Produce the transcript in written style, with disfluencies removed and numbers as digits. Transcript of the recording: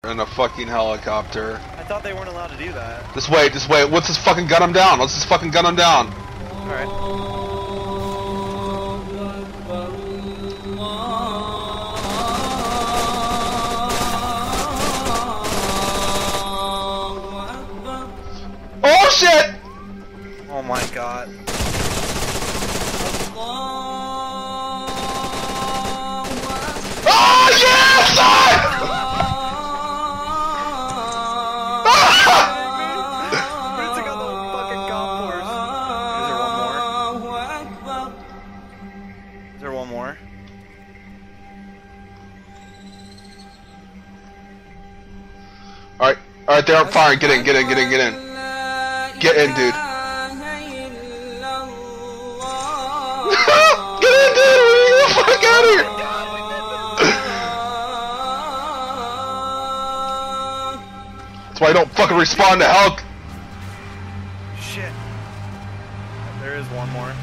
in a fucking helicopter. I thought they weren't allowed to do that. Just wait, just wait. Let's just fucking gun him down. Let's just fucking gun him down. Alright. Oh shit! Oh my god. Oh yes! Where's it got the fucking golf course? Is there one more? Alright, alright, they're firing. Get in, get in, get in, get in. Get in, dude. Get in, dude! Get the fuck out of here! That's why I don't fucking respond to Hulk. Shit. There is one more.